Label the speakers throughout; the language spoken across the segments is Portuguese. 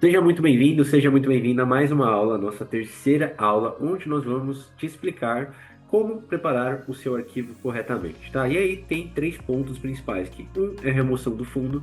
Speaker 1: Seja muito bem-vindo, seja muito bem-vinda a mais uma aula, nossa terceira aula, onde nós vamos te explicar como preparar o seu arquivo corretamente, tá? E aí tem três pontos principais, que um é a remoção do fundo,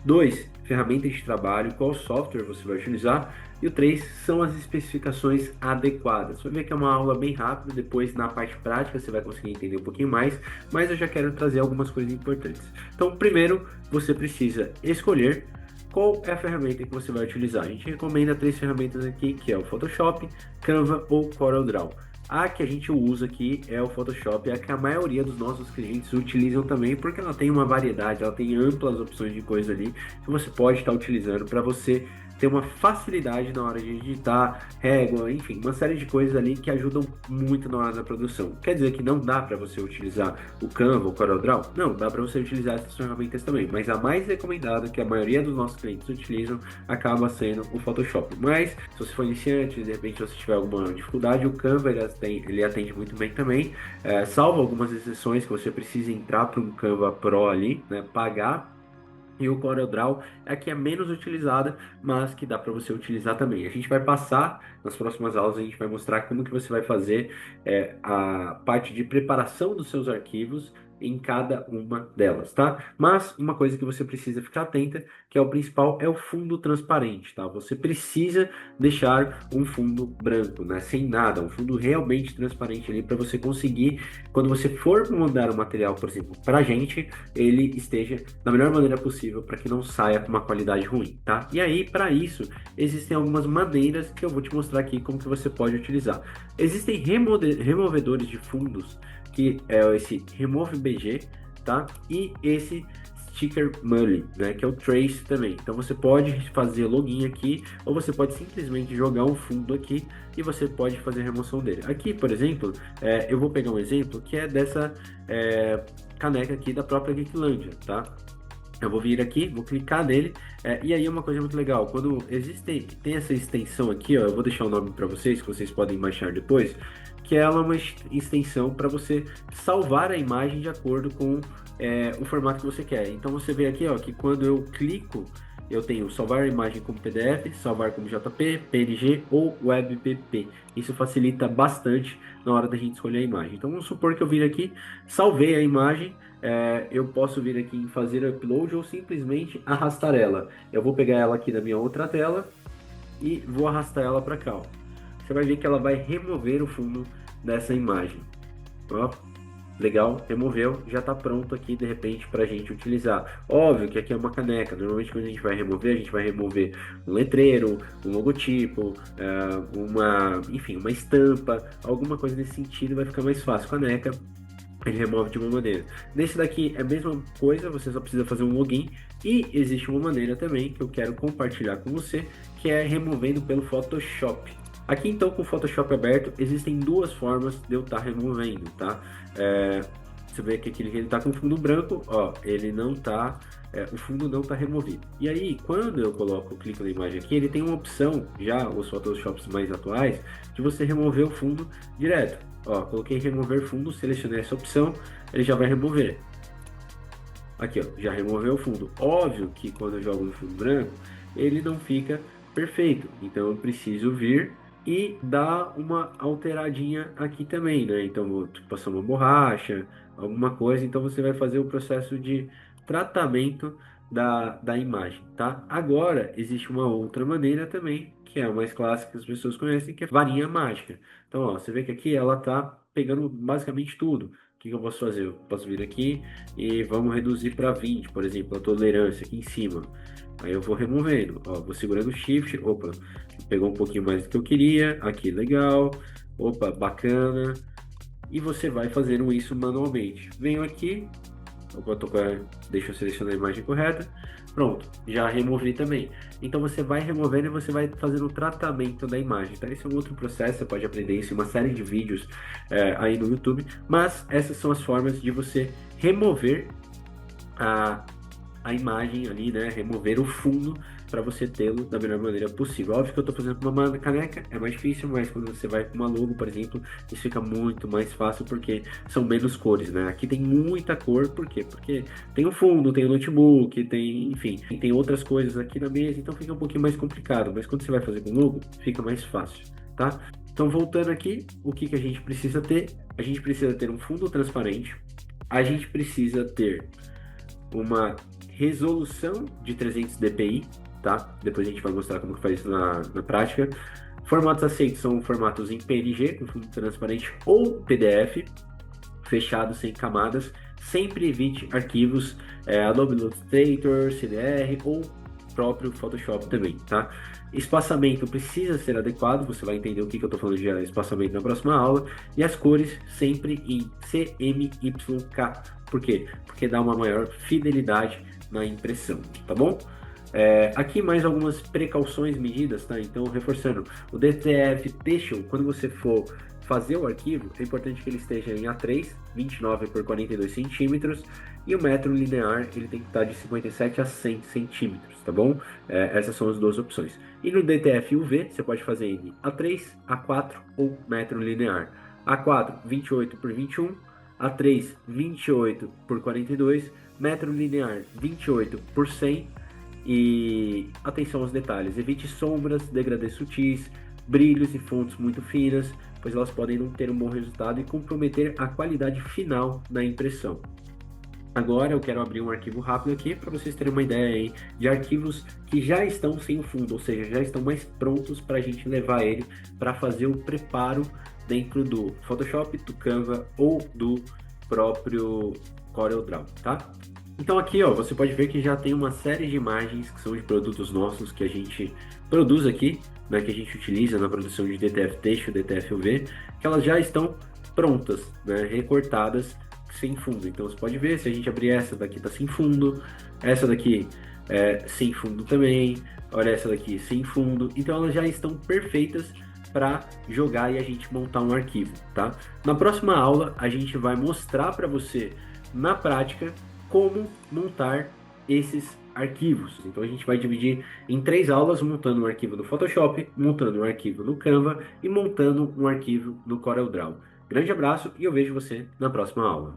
Speaker 1: dois, ferramentas de trabalho, qual software você vai utilizar, e o três são as especificações adequadas. Você vai ver que é uma aula bem rápida, depois na parte prática você vai conseguir entender um pouquinho mais, mas eu já quero trazer algumas coisas importantes. Então, primeiro, você precisa escolher qual é a ferramenta que você vai utilizar. A gente recomenda três ferramentas aqui, que é o Photoshop, Canva ou CorelDRAW. A que a gente usa aqui é o Photoshop, é a que a maioria dos nossos clientes utilizam também, porque ela tem uma variedade, ela tem amplas opções de coisa ali que você pode estar utilizando para você ter uma facilidade na hora de digitar, régua, enfim, uma série de coisas ali que ajudam muito na hora da produção. Quer dizer que não dá para você utilizar o Canva, o CorelDRAW? Não, dá para você utilizar essas ferramentas também, mas a mais recomendada, que a maioria dos nossos clientes utilizam, acaba sendo o Photoshop. Mas, se você for iniciante, de repente você tiver alguma dificuldade, o Canva ele atende muito bem também, salvo algumas exceções que você precisa entrar para um Canva Pro ali, né, pagar, e o CorelDRAW é a que é menos utilizada, mas que dá para você utilizar também. A gente vai passar nas próximas aulas, a gente vai mostrar como que você vai fazer a parte de preparação dos seus arquivos em cada uma delas, tá? Mas uma coisa que você precisa ficar atenta, que é o principal, é o fundo transparente, tá? Você precisa deixar um fundo branco, né? Sem nada, um fundo realmente transparente ali para você conseguir, quando você for mandar o material, por exemplo, para a gente, ele esteja da melhor maneira possível para que não saia com uma qualidade ruim, tá? E aí, para isso, existem algumas maneiras que eu vou te mostrar aqui como que você pode utilizar. Existem removedores de fundos, que é esse Remove BG, tá? E esse Sticker Mully, né? Que é o Trace também. Então você pode fazer login aqui, ou você pode simplesmente jogar um fundo aqui e você pode fazer a remoção dele. Aqui, por exemplo, eu vou pegar um exemplo que é dessa caneca aqui da própria Geeklandia, tá? Eu vou vir aqui, vou clicar nele, e aí é uma coisa muito legal, quando tem essa extensão aqui, ó, eu vou deixar o nome para vocês, que vocês podem baixar depois, que ela é uma extensão para você salvar a imagem de acordo com o formato que você quer. Então você vê aqui, ó, que quando eu clico, eu tenho salvar a imagem como PDF, salvar como JP, PNG ou WebP. Isso facilita bastante na hora da gente escolher a imagem. Então vamos supor que eu vir aqui, salvei a imagem, eu posso vir aqui em fazer upload ou simplesmente arrastar ela. Eu vou pegar ela aqui da minha outra tela e vou arrastar ela para cá, ó. Você vai ver que ela vai remover o fundo dessa imagem. Ó, legal, removeu, já está pronto aqui de repente para a gente utilizar. Óbvio que aqui é uma caneca. Normalmente quando a gente vai remover um letreiro, um logotipo, enfim, uma estampa, alguma coisa nesse sentido, vai ficar mais fácil. Caneca ele remove de uma maneira. Nesse daqui é a mesma coisa, você só precisa fazer um login. E existe uma maneira também que eu quero compartilhar com você, que é removendo pelo Photoshop. Aqui então, com o Photoshop aberto, existem duas formas de eu estar removendo, tá? Você vê que aqui ele está com fundo branco, ó, ele não tá, o fundo não está removido. E aí, quando eu clico na imagem aqui, ele tem uma opção, já os Photoshops mais atuais, de você remover o fundo direto. Ó, coloquei remover fundo, selecionei essa opção, ele já vai remover. Aqui, ó, já removeu o fundo. Óbvio que quando eu jogo no fundo branco, ele não fica perfeito. Então eu preciso vir e dar uma alteradinha aqui também, né? Então vou passar uma borracha, alguma coisa. Então você vai fazer o processo de tratamento da imagem, tá? Agora existe uma outra maneira também, que é a mais clássica que as pessoas conhecem, que é varinha mágica. Então, ó, você vê que aqui ela tá pegando basicamente tudo. O que que eu posso fazer? Eu posso vir aqui e vamos reduzir para 20, por exemplo, a tolerância aqui em cima. Aí eu vou removendo, ó, vou segurando o Shift, opa, pegou um pouquinho mais do que eu queria, aqui legal, opa, bacana. E você vai fazendo isso manualmente. Venho aqui, opa, deixa eu selecionar a imagem correta, pronto, já removi também. Então você vai removendo e você vai fazendo o tratamento da imagem, tá? Esse é um outro processo, você pode aprender isso em uma série de vídeos aí no YouTube, mas essas são as formas de você remover a, a imagem ali, né? Remover o fundo para você tê-lo da melhor maneira possível. Óbvio que eu estou fazendo com uma caneca, é mais difícil, mas quando você vai com uma logo, por exemplo, isso fica muito mais fácil porque são menos cores, né? Aqui tem muita cor, por quê? Porque tem o fundo, tem o notebook, tem, enfim, tem outras coisas aqui na mesa, então fica um pouquinho mais complicado, mas quando você vai fazer com logo, fica mais fácil, tá? Então, voltando aqui, o que que a gente precisa ter? A gente precisa ter um fundo transparente, a gente precisa ter uma resolução de 300 dpi, tá? Depois a gente vai mostrar como que faz isso na prática. Formatos aceitos são formatos em PNG, com fundo transparente, ou PDF, fechado, sem camadas. Sempre evite arquivos Adobe Illustrator, CDR ou próprio Photoshop também, tá? Espaçamento precisa ser adequado, você vai entender o que eu estou falando de espaçamento na próxima aula. E as cores sempre em CMYK. Por quê? Porque dá uma maior fidelidade na impressão, tá bom? Aqui mais algumas precauções medidas, tá? Então, reforçando, o DTF Texture, quando você for fazer o arquivo, é importante que ele esteja em A3, 29 por 42 centímetros, e o metro linear ele tem que estar de 57 a 100 centímetros, tá bom? Essas são as duas opções. E no DTF UV, você pode fazer em A3, A4 ou metro linear. A4, 28 por 21, A3, 28 por 42, metro linear, 28 por 100. E atenção aos detalhes, evite sombras, degradês sutis, brilhos e fontes muito finas, pois elas podem não ter um bom resultado e comprometer a qualidade final da impressão. Agora eu quero abrir um arquivo rápido aqui para vocês terem uma ideia aí de arquivos que já estão sem o fundo, ou seja, já estão mais prontos para a gente levar ele para fazer o preparo dentro do Photoshop, do Canva ou do próprio CorelDRAW, tá? Então aqui, ó, você pode ver que já tem uma série de imagens que são de produtos nossos que a gente produz aqui, né, que a gente utiliza na produção de DTF Texture, DTF UV, que elas já estão prontas, né, recortadas sem fundo. Então você pode ver, se a gente abrir essa daqui tá sem fundo, essa daqui sem fundo também, olha essa daqui sem fundo. Então elas já estão perfeitas para jogar e a gente montar um arquivo, tá? Na próxima aula a gente vai mostrar para você na prática como montar esses arquivos. Então a gente vai dividir em 3 aulas, montando um arquivo no Photoshop, montando um arquivo no Canva e montando um arquivo no CorelDRAW. Grande abraço e eu vejo você na próxima aula.